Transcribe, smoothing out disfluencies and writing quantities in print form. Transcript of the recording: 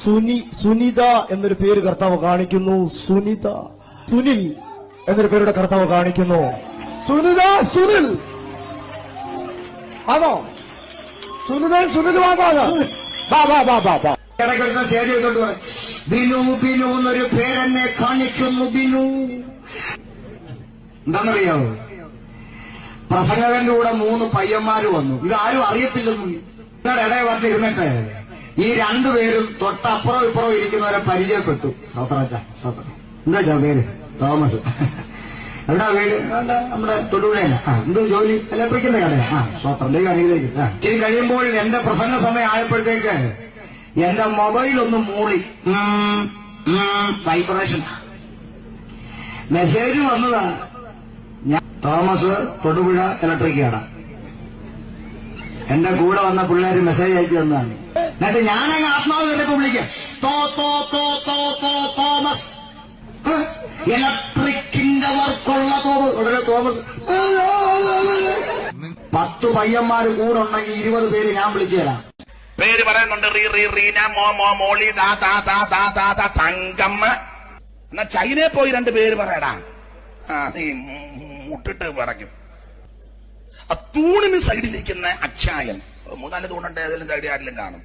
സുനിത എന്നൊരു പേര് കർത്താവ് കാണിക്കുന്നു. സുനിത, സുനിൽ എന്നൊരു പേരുടെ കർത്താവ് കാണിക്കുന്നു. സുനിത, സുനിൽ ആണോ? സുനിതയും സുനിലുമാണോ? ഇടയ്ക്കൊരുത്ത സ്റ്റേജ് ചെയ്തോണ്ട് പറയും, ബിനു ബിനു എന്നൊരു പേരെന്നെ കാണിക്കുന്നു. ബിനു എന്താണെന്നറിയാവോ? പ്രസംഗകന്റെ കൂടെ 3 പയ്യന്മാര് വന്നു. ഇതാരും അറിയത്തില്ലെന്നും നിങ്ങളുടെ ഇടയിൽ വന്നിരുന്നിട്ട് ഈ 2 പേരും തൊട്ടപ്പുറം ഇപ്പുറം ഇരിക്കുന്നവരെ പരിചയപ്പെട്ടു. എന്താ പേര്? തോമസ്. എവിടാ വീട്? നമ്മുടെ തൊടുപുഴയില. എന്ത് ജോലി? ഇലക്ട്രിക്കിന്റെ കടയാ. സ്വതന്ത്രം കടയിലേക്ക്. ഇനി കഴിയുമ്പോൾ എന്റെ പ്രസംഗ സമയം ആയപ്പോഴത്തേക്ക് എന്റെ മൊബൈൽ ഒന്ന് മൂളി. വൈബ്രേഷൻ. മെസ്സേജ് വന്നതാ. തോമസ്, തൊടുപുഴ, ഇലക്ട്രിക് കട. എന്റെ കൂടെ വന്ന പിള്ളേര് മെസ്സേജ് അയച്ചു തന്നാണ്. എന്നിട്ട് ഞാനങ്ങ് ആത്മാവ് കണ്ടപ്പോ വിളിക്കാം, തോമസ്, ഇലക്ട്രിക്കിന്റെ വർക്കുള്ള ഉടനെ തോമസ്. 10 പയ്യന്മാര് കൂടെ ഉണ്ടെങ്കിൽ 20 പേര് ഞാൻ വിളിച്ചു തരാം. പേര് പറയുന്നുണ്ട്. റീന, മോളി, തങ്കമ്മ. എന്നാ ചൈനയിൽ പോയി 2 പേര് പറയടാ. നീ മുട്ടിട്ട് പറയും. ആ തൂണിന് സൈഡിലിരിക്കുന്ന അച്ചായൻ, 3-4 തൂണുണ്ട്, ഏതെങ്കിലും സൈഡിൽ ആരെങ്കിലും കാണും.